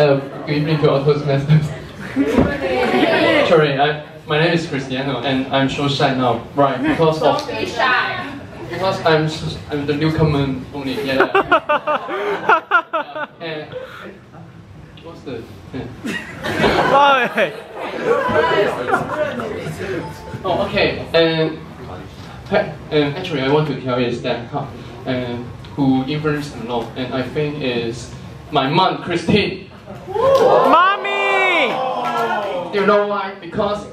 Good evening to all Toastmasters. Sorry, my name is Cristiano, and I'm so shy now, right? Because Don't be shy. Because I'm the newcomer only. Yeah. And what's the? Oh, okay. And actually, I want to tell you is that who influenced a lot, and I think is my mom, Christine. Mommy! Do you know why? Because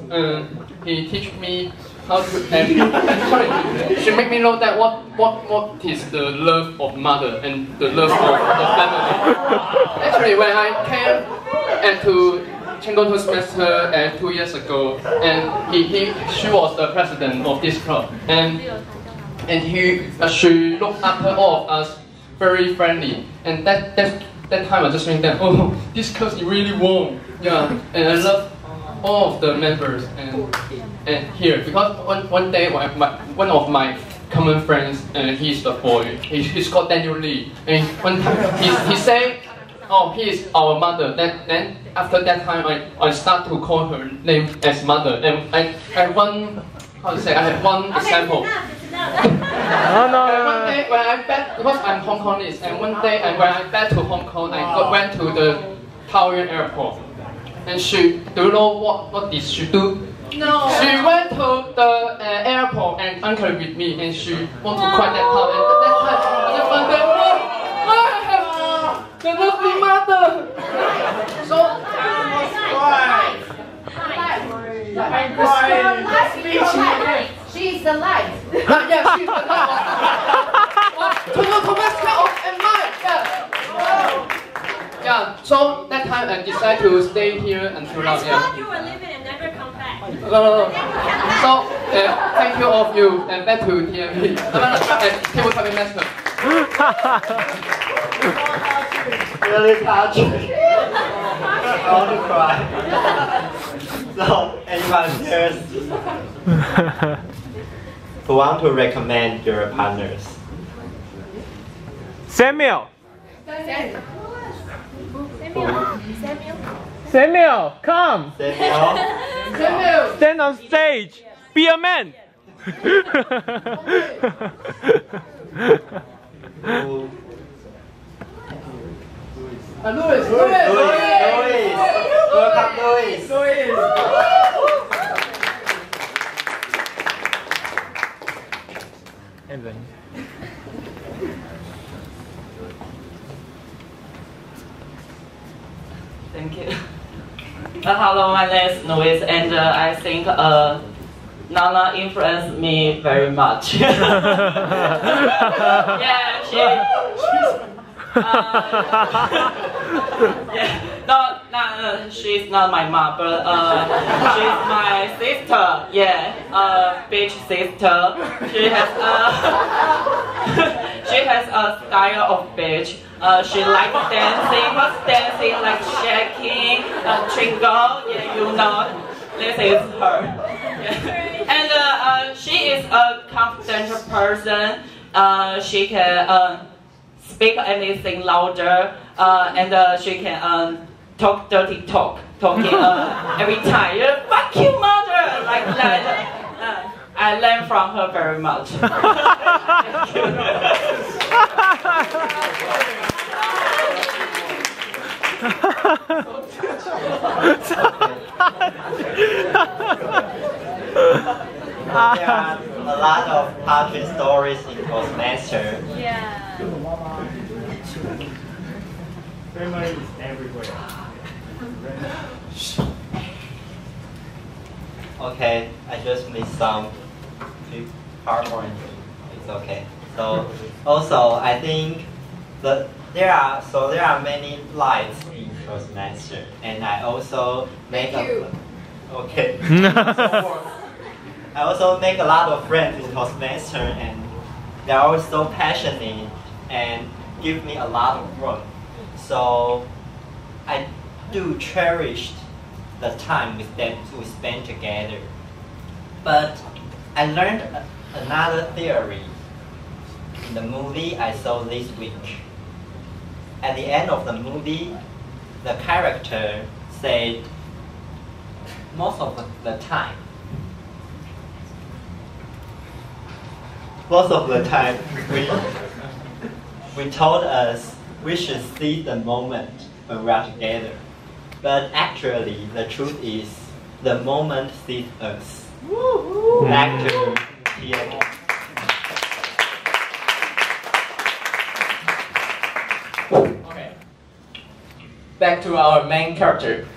he teach me how to. Sorry, she make me know that what is the love of mother and the love of the family. Actually, when I came to Chenggong Toastmaster 2 years ago, and she was the president of this club, and she looked after all of us very friendly, and that time I just think that this club is really warm, yeah, and I love all of the members and here because one day one of my common friends, he's the boy, he's called Daniel Lee, and one time he said, oh, he is our mother. Then after that time I start to call her name as mother, and I had one example. No. One day when I back, because I'm Hong Kongese, and one day when I back to Hong Kong, I went to the Taoyuan airport, and do you know what did she do? No. She went to the airport and anchored with me, and she want to cry that time. And that time I just went there, I have the lovely mother. So She's the light. yeah, she's the light. And mine, yeah. Yeah, so that time I decided to stay here until now. I thought you were leaving and never come back. No. So thank you all of you, and back to TMB. Table Topping Master. Really touching. I want to cry. So, anyone here who want to recommend your partners? Samuel, come. Samuel? Stand on stage. Be a man. Louis. Welcome, Louis. And then. Thank you. Hello, my name is Louis, and I think Nana influenced me very much. Yeah, she's not my mom, but she's my sister. Yeah, beach sister. She has a style of beach. She likes dancing like shaking, twinkle. Yeah, you know, this is her. Yeah. And she is a confident person. She can speak anything louder, and she can talk dirty talking every time. Fuck you, mother, like that. I learned from her very much. Thank you. There are a lot of touching stories in Toastmaster. Yeah. Family is everywhere. Okay, I just missed some PowerPoint. It's okay. So also I think that there are many lights in Toastmaster, and I also make okay. I also make a lot of friends in Toastmaster, and they're always so passionate and give me a lot of work. So I do cherish the time with them we spend together. But I learned another theory in the movie I saw this week. At the end of the movie, the character said most of the time. Most of the time, we told us we should see the moment when we are together. But actually, the truth is, the moment sees us. Back to Tia. Okay. Back to our main character.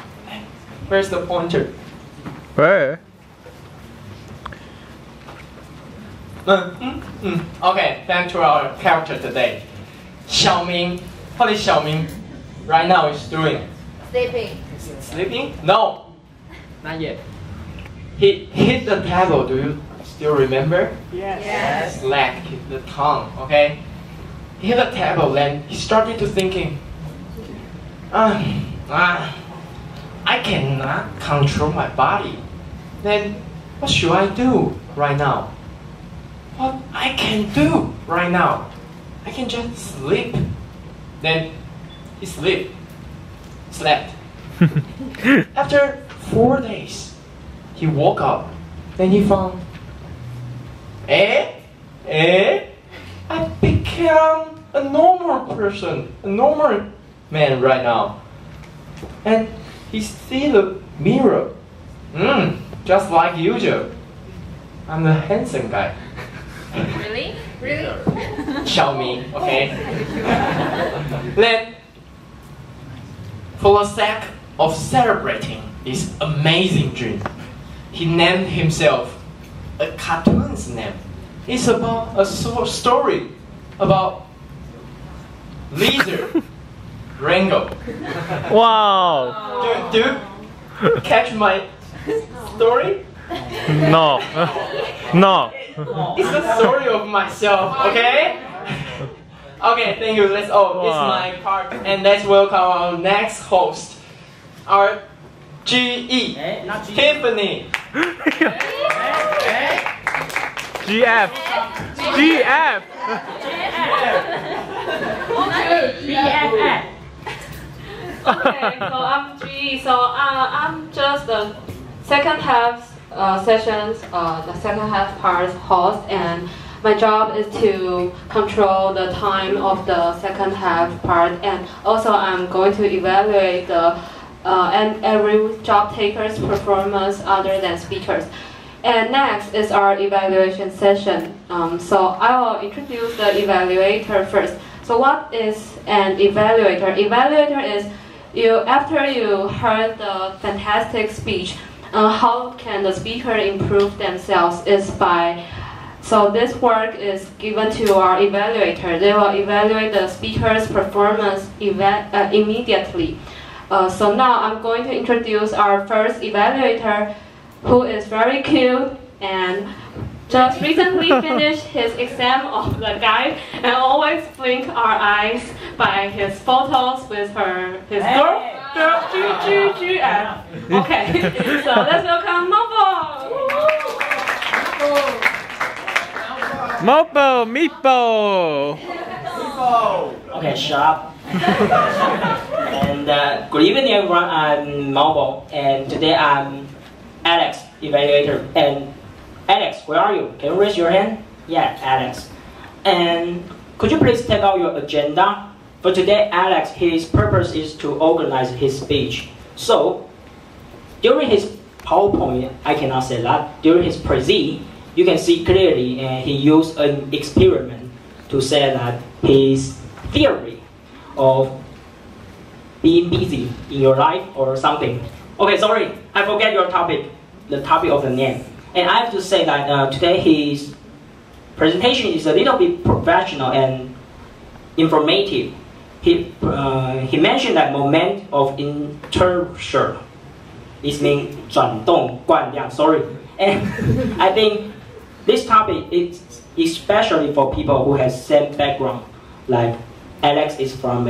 Where's the pointer? Where? Okay, back to our character today. Xiaoming. What is Xiaoming right now is doing? Sleeping. Sleeping? No. Not yet. He hit the table. Do you still remember? Yes. Leg hit the tongue. Okay. He hit the table and he started to thinking. I cannot control my body. Then what should I do right now? What I can do right now? I can just sleep. Then he slept. After 4 days, he woke up. Then he found, I became a normal person, a normal man right now. And he see the mirror. Just like usual. I'm the handsome guy. Really? Really? Xiaoming, okay? Then, for the sake of celebrating this amazing dream, he named himself a cartoon's name. It's about a story about lizard, Rango. Wow. Do you catch my story? No. No. It's the story of myself, okay? Okay, thank you. It's my part. And let's welcome our next host, our GE, Tiffany. GF. GF. Okay, so I'm G. So I'm just the second half sessions, the second half part host, and my job is to control the time of the second half part, and also I'm going to evaluate the and every job taker's performance other than speakers. And next is our evaluation session. So I will introduce the evaluator first. So what is an evaluator? Evaluator is after you heard the fantastic speech, how can the speaker improve themselves is by, so this work is given to our evaluator. They will evaluate the speaker's performance immediately. So now I'm going to introduce our first evaluator, who is very cute and just recently finished his exam of the guide and always blink our eyes by his photos with his girl, GGGF. Okay, so let's welcome Mopo. Mopo, Meepo. Okay, shut up. And good evening, everyone. I'm Mopo, and today I'm Alex, evaluator. And Alex, where are you? Can you raise your hand? Yeah, Alex. And could you please take out your agenda? For today, Alex, his purpose is to organize his speech. So, during his PowerPoint, I cannot say that. During his prezi, you can see clearly he used an experiment to say that his theory of being busy in your life or something. Okay, sorry, I forget your topic, the topic of the name. And I have to say that today his presentation is a little bit professional and informative. He mentioned that moment of inertia. This means 转动惯量, sorry. And I think this topic is especially for people who have same background, like Alex is from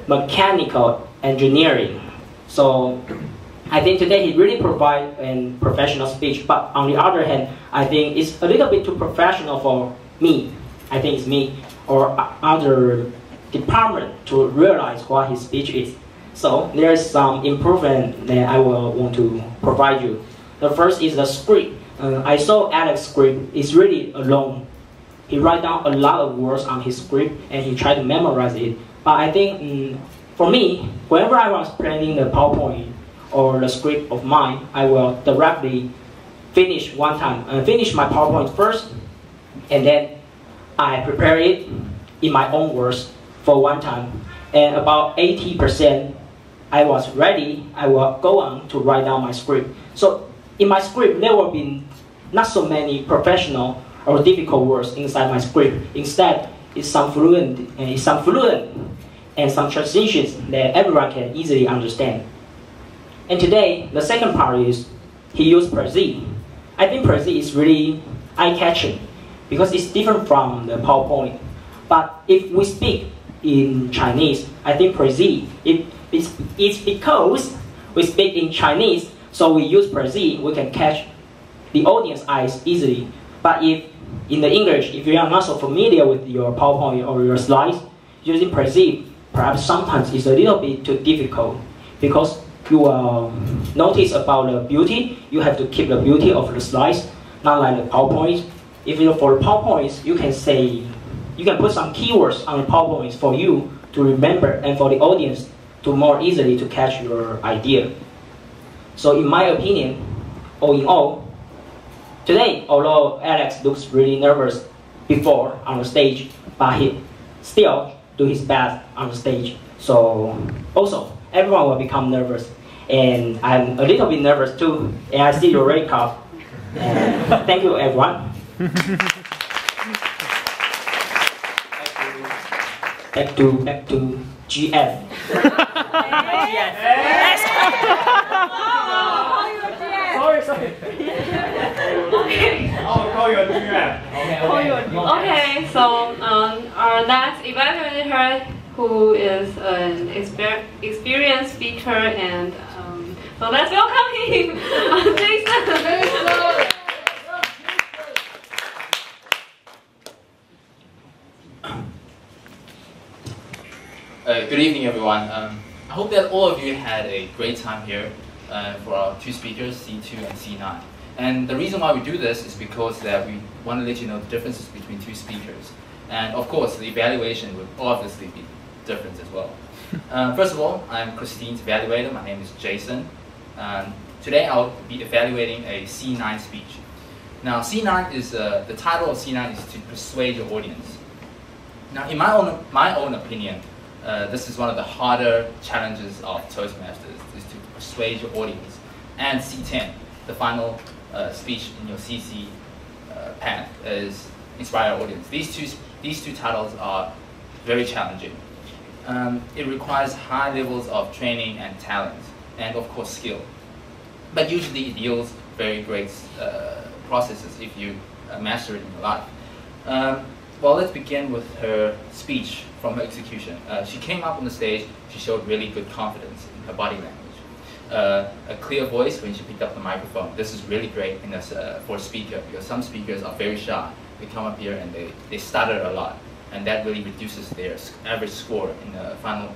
mechanical engineering. So I think today he really provides a professional speech, but on the other hand, I think it's a little bit too professional for me. I think it's me or other department to realize what his speech is. So there is some improvement that I will want to provide you. The first is the script. I saw Alex's script is really long. He write down a lot of words on his script and he tried to memorize it. But I think for me, whenever I was planning the PowerPoint or the script of mine, I will directly finish one time. Finish my PowerPoint first, and then I prepare it in my own words for one time. And about 80% I was ready, I will go on to write down my script. So in my script, there will be not so many professional or difficult words inside my script. Instead, it's some fluent and some transitions that everyone can easily understand. And today, the second part is he used Prezi. I think Prezi is really eye-catching because it's different from the PowerPoint. But if we speak in Chinese, I think Prezi, it's because we speak in Chinese, so we use Prezi, we can catch the audience eyes easily. But if in the English, if you are not so familiar with your PowerPoint or your slides, using Prezi, perhaps sometimes it's a little bit too difficult because you will notice about the beauty. You have to keep the beauty of the slides, not like the PowerPoint. If you for PowerPoints, you can put some keywords on the PowerPoints for you to remember and for the audience to more easily to catch your idea. So in my opinion, all in all, today, although Alex looks really nervous before on the stage, but he still do his best on the stage. So also, everyone will become nervous. And I'm a little bit nervous too. And I see your red cup. And thank you, everyone. Back to GF. Sorry. I'll call you a GF. Okay, so our next evaluator, who is an experienced speaker, and so let's welcome him, Jason. Good evening, everyone. I hope that all of you had a great time here for our two speakers, C2 and C9. And the reason why we do this is because that we want to let you know the differences between two speakers. And of course, the evaluation would obviously be different as well. First of all, I'm Christine's evaluator. My name is Jason. Today I'll be evaluating a C9 speech. Now, C9 is the title of C9 is to persuade your audience. Now, in my own opinion, this is one of the harder challenges of Toastmasters, is to persuade your audience. And C10, the final speech in your CC path, is inspire your audience. These two titles are very challenging. It requires high levels of training and talent, and of course skill. But usually it yields very great processes if you master it in your life. Well, let's begin with her speech from her execution. She came up on the stage, she showed really good confidence in her body language. A clear voice when she picked up the microphone. This is really great for a speaker, because some speakers are very shy. They come up here and they stutter a lot, and that really reduces their average score in the final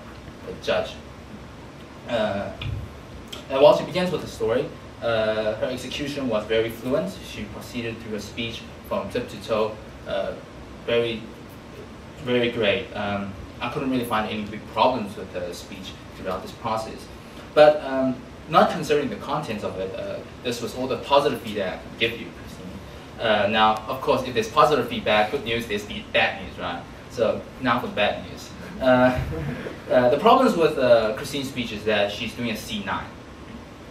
judge. And while she begins with the story, her execution was very fluent. She proceeded through her speech from tip to toe, very, very great. I couldn't really find any big problems with her speech throughout this process. But not considering the contents of it, this was all the positive feedback I could give you, Christine. Now, of course, if there's positive feedback, good news, there's bad news, right? So now for the bad news. The problems with Christine's speech is that she's doing a C9.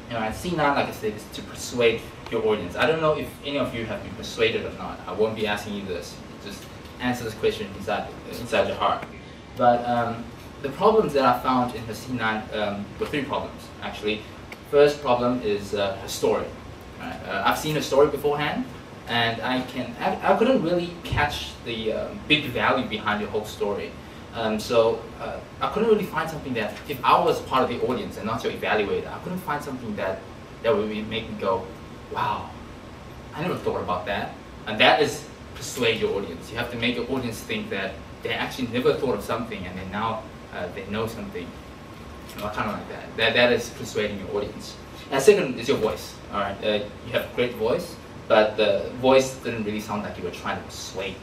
C9, like I said, is to persuade your audience. I don't know if any of you have been persuaded or not. I won't be asking you this. Just answer this question inside your heart. But the problems that I found in her C9 were three problems, actually. First problem is her story. Right? I've seen her story beforehand, and I couldn't really catch the big value behind the whole story. So I couldn't really find something that, if I was part of the audience and not your evaluator, I couldn't find something that would make me go, wow, I never thought about that. And that is persuade your audience. You have to make your audience think that they actually never thought of something, and then now they know something. kind of like that. That is persuading your audience. And second is your voice. All right, you have a great voice, but the voice didn't really sound like you were trying to persuade me.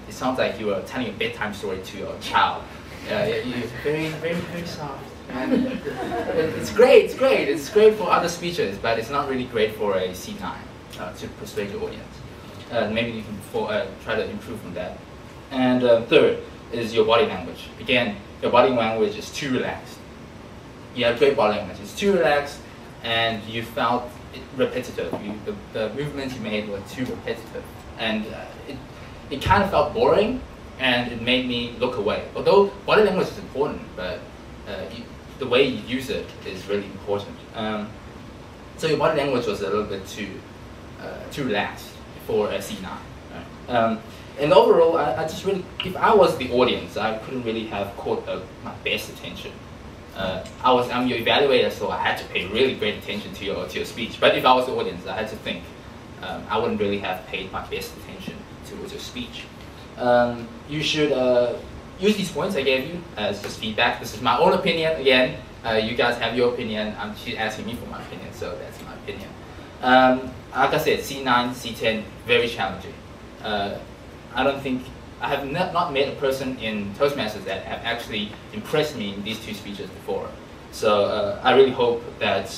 It sounds like you were telling a bedtime story to your child. You're very soft. And it's great. It's great for other speeches, but it's not really great for a C9 to persuade your audience. Maybe you can try to improve on that. And third is your body language. Again, your body language is too relaxed. You have great body language. It's too relaxed, and you felt it repetitive. The movements you made were too repetitive, and it kind of felt boring, and it made me look away. Although body language is important, but the way you use it is really important. So your body language was a little bit too relaxed for a C9. Right? And overall, I just really, if I was the audience, I couldn't really have caught my best attention. I'm your evaluator, so I had to pay really great attention to your speech. But if I was the audience, I had to think. I wouldn't really have paid my best attention towards your speech. You should use these points I gave you as just feedback. This is my own opinion. Again, you guys have your opinion. She's asking me for my opinion, so that's my opinion. Like I said, C9, C10, very challenging. I don't think, I have not met a person in Toastmasters that have actually impressed me in these two speeches before. So I really hope that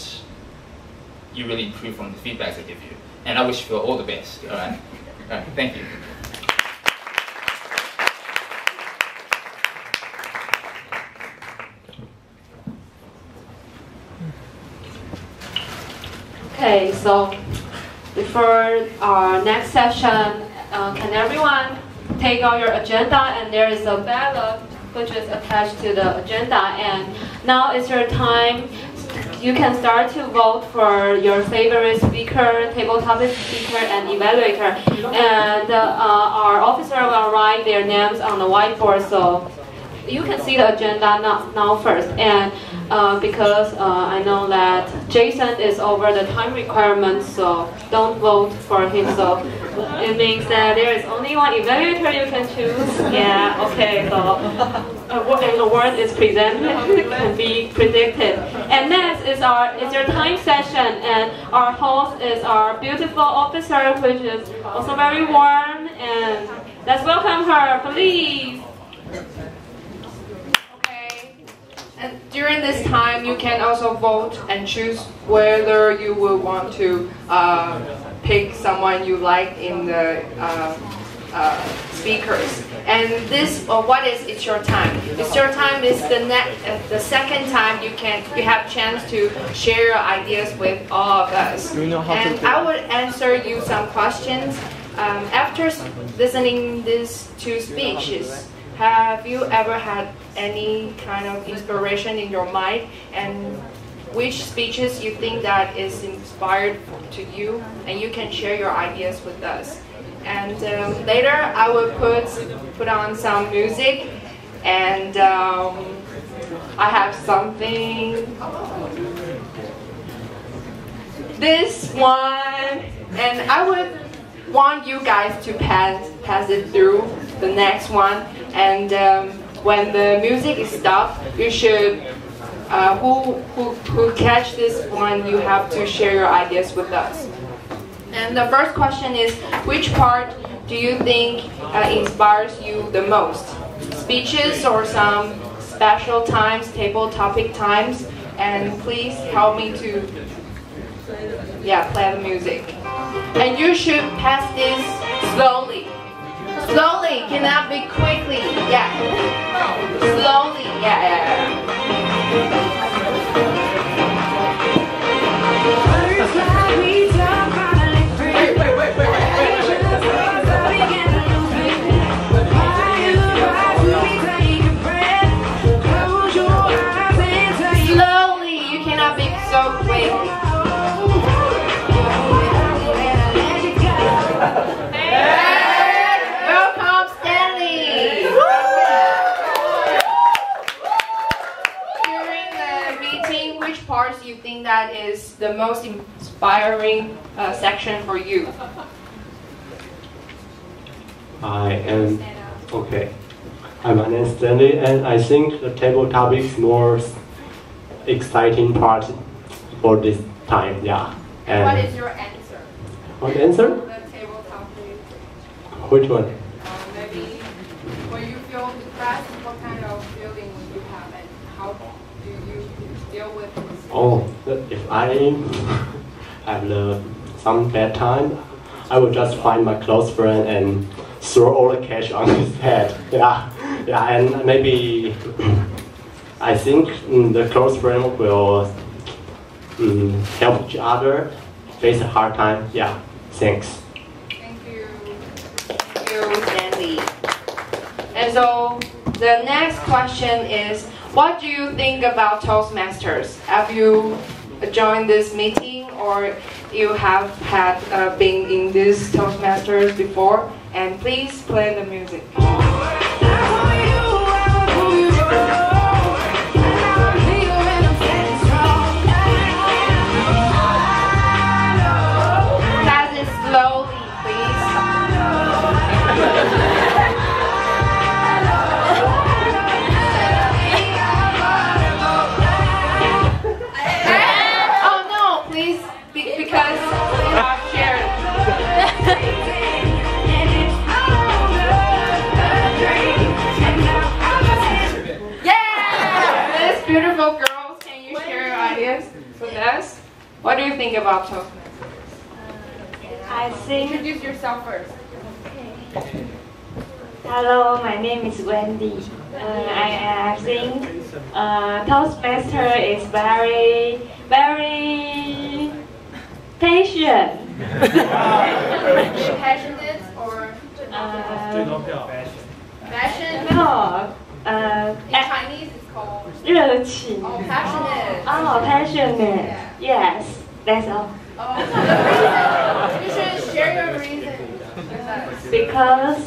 you really improve from the feedbacks I give you. And I wish you all the best, all right? All right, thank you. Okay, so before our next session, can everyone take out your agenda, and there is a ballot which is attached to the agenda, and now is your time. You can start to vote for your favorite speaker, table topic speaker, and evaluator, and our officer will write their names on the whiteboard, so you can see the agenda now first. And because I know that Jason is over the time requirements, so don't vote for him. So it means that there is only one evaluator you can choose. Yeah, okay, so and the word is presented, can be predicted. And next is your time session, and our host is our beautiful officer, which is also very warm, and let's welcome her, please. And during this time, you can also vote and choose whether you will want to pick someone you like in the speakers. And this, it's your time. It's your time is the second time you have chance to share your ideas with all of us. Do you know how and to I would answer you some questions after listening these two speeches. Have you ever had any kind of inspiration in your mind, and which speeches you think that is inspired to you, and you can share your ideas with us. And later I will put on some music, and I have something, this one, and I would want you guys to pass it through the next one. And when the music is stopped, you should, who catch this one, you have to share your ideas with us. And the first question is, which part do you think inspires you the most? Speeches or some special times, table topic times? And please help me to, play the music. And you should pass this slowly. Slowly, cannot be quickly. Yeah. Slowly. Yeah. Slowly, you cannot be so quick. Parts you think that is the most inspiring section for you? My name is Stanley, and I think the table topic is more exciting part for this time. Yeah. And what is your answer? What answer? The table topic. Which one? Maybe when you feel depressed, what kind of feeling would you have, and how do you deal with this? Oh, if I have some bad time, I will just find my close friend and throw all the cash on his head. Yeah, yeah, and maybe I think the close friend will help each other face a hard time. Yeah, thanks. Thank you, Sandy. And so the next question is, what do you think about Toastmasters? Have you joined this meeting, or you have had been in this Toastmasters before? And please play the music. Pass it slowly, please. Oh no, please, because we have shared. Yes, beautiful girls, can you share your ideas with us? What do you think about Toastmasters? I think. Introduce yourself first. Hello, my name is Wendy. I think Toastmaster is very patient. Passionate or passion? No. In Chinese it's called 热情. oh, passionate. Oh, passionate. Yes, that's all. Oh, you should share your reason with us. Because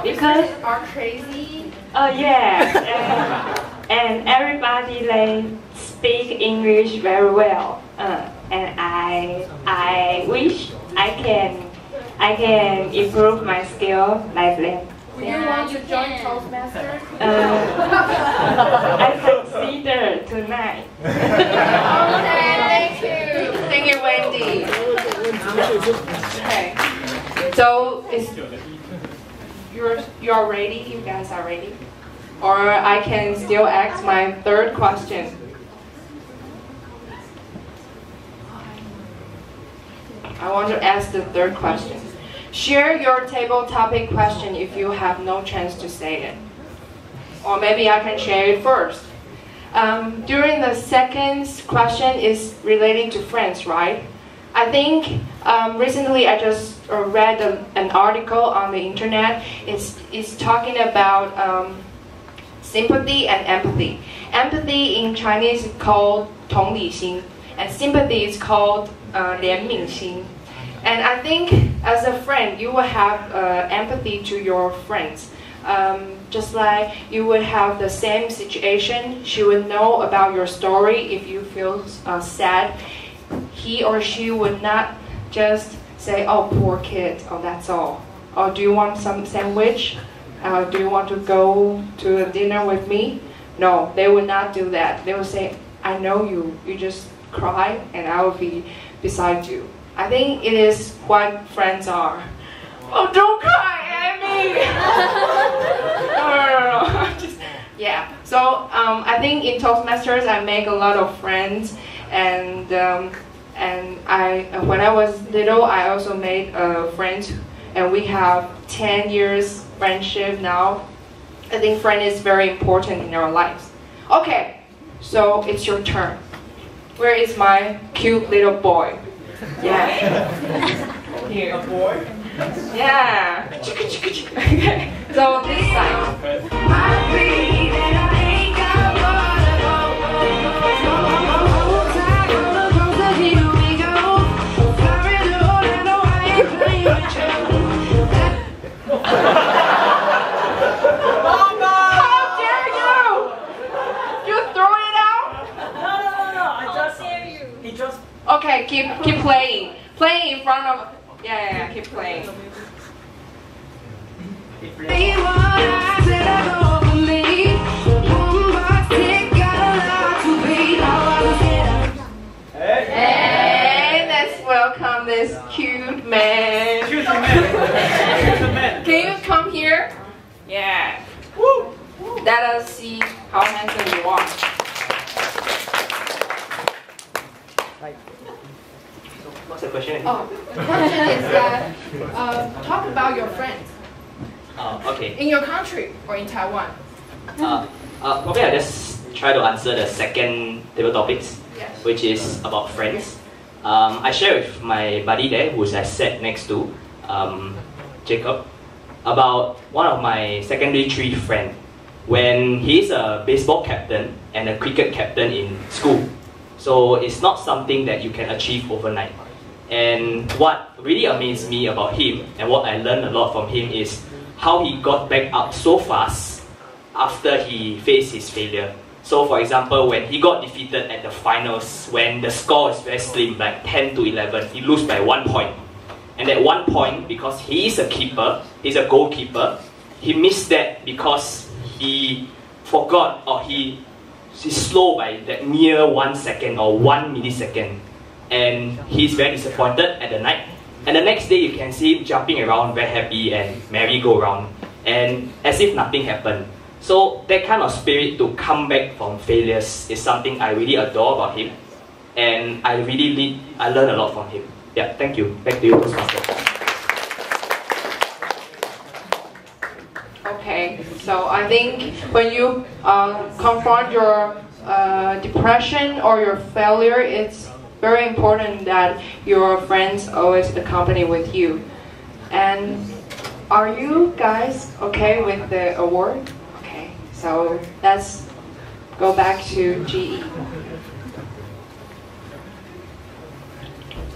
Because are crazy. Oh yes, and everybody they speak English very well. And I wish I can improve my skill like them. Would you want to join Toastmasters? I consider tonight. Okay, thank you. Thank you, Wendy. Okay. So you're ready? You guys are ready? Or I can still ask my third question. I want to ask the third question. Share your table topic question if you have no chance to say it. Or maybe I can share it first. During the second question is relating to friends, right? I think recently I just read an article on the internet. It's talking about sympathy and empathy. Empathy in Chinese is called 同理心, and sympathy is called 怜悯心. And I think as a friend, you will have empathy to your friends. Just like you would have the same situation, she would know about your story. If you feel sad, he or she would not just say, oh, poor kid, oh, that's all. Or do you want some sandwich? Do you want to go to a dinner with me? No, they would not do that. They would say, I know you, you just cry and I will be beside you. I think it is what friends are. Oh, don't cry at me! No. Just, yeah. So I think in Toastmasters I make a lot of friends, and when I was little I also made friends, and we have 10 years friendship now. I think friend is very important in our lives. Okay, so it's your turn. Where is my cute little boy? Yeah. Here. A boy? Yeah. Okay. So this side. How dare you! You throw it out? No. I just he just. Okay, keep playing. Playing in front of. Yeah. Keep playing. Can you come here? Yeah. Woo. Let us see how handsome you are. What's the question? Oh, the question is that talk about your friends. Okay. In your country or in Taiwan? Okay, I'll just try to answer the second table topics, Yes. which is about friends. I share with my buddy there, who I sat next to, Jacob, about one of my secondary 3 friend. When he's a baseball captain and a cricket captain in school. So it's not something that you can achieve overnight. And what really amazed me about him, and what I learned a lot from him, is how he got back up so fast after he faced his failure. So for example, when he got defeated at the finals, when the score is very slim, like 10 to 11, he lose by 1 point. And at 1 point, because he is a keeper, he's a goalkeeper, he missed that because he forgot, or he's slow by that mere 1 second or 1 millisecond. And he's very disappointed at the night. And the next day you can see him jumping around very happy and merry-go-round, and as if nothing happened. So that kind of spirit to come back from failures is something I really adore about him, and I learn a lot from him. Yeah, thank you. Back to you, Toastmaster. Okay, so I think when you confront your depression or your failure, it's very important that your friends always accompany with you. And are you guys okay with the award? Okay, so let's go back to GE.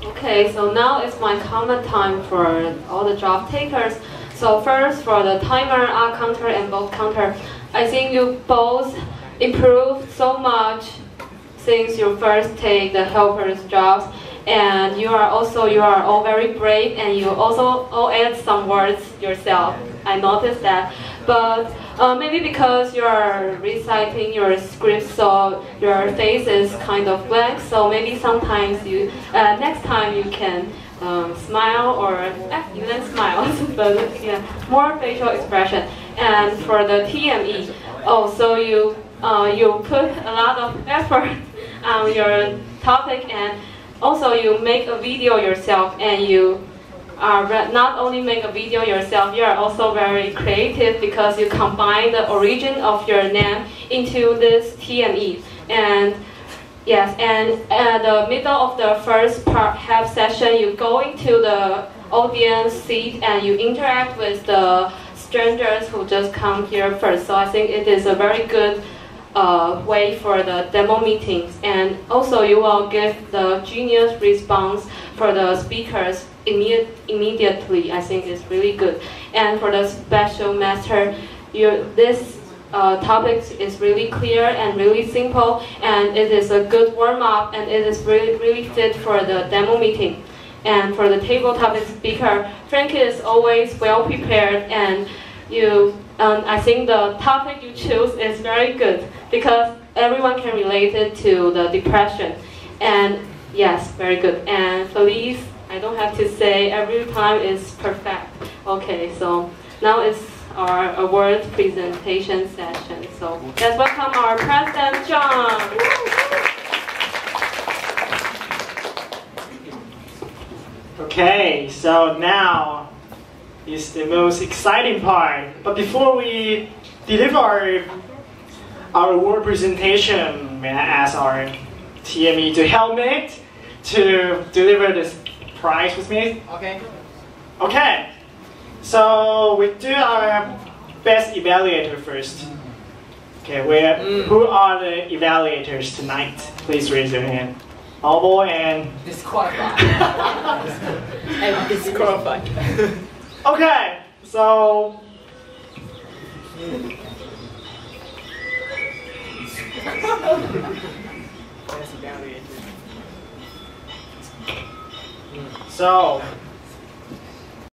Okay, so now it's my comment time for all the job takers. So first, for the timer, R counter, and both counter, I think you both improved so much since you first take the helpers jobs, and you are all very brave, and you also all add some words yourself. I noticed that, but maybe because you are reciting your script, so your face is kind of blank. So maybe sometimes you next time you can smile, or even smile, but yeah, more facial expression. And for the TME, so you put a lot of effort on your topic, and also you make a video yourself, and you are not only make a video yourself, you are also very creative because you combine the origin of your name into this TME. And yes, and at the middle of the first half session, you go into the audience seat and you interact with the strangers who just come here first. So I think it is a very good way for the demo meetings. And also you will give the genius response for the speakers immediately. I think it's really good. And for the special master, this topic is really clear and really simple, and it is a good warm-up, and it is really fit for the demo meeting. And for the table topic speaker, Frankie is always well prepared, and I think the topic you choose is very good because everyone can relate it to the depression. And yes, very good. And Felice, I don't have to say, every time is perfect. Okay, so now it's our award presentation session. So let's welcome our President, John. Okay, so now is the most exciting part. But before we deliver our award presentation, may I ask our TME to help me to deliver this prize with me? Okay. Okay. So we do our best evaluator first. Okay, who are the evaluators tonight? Please raise your hand. Albo and disqualified. And disqualified. Okay, so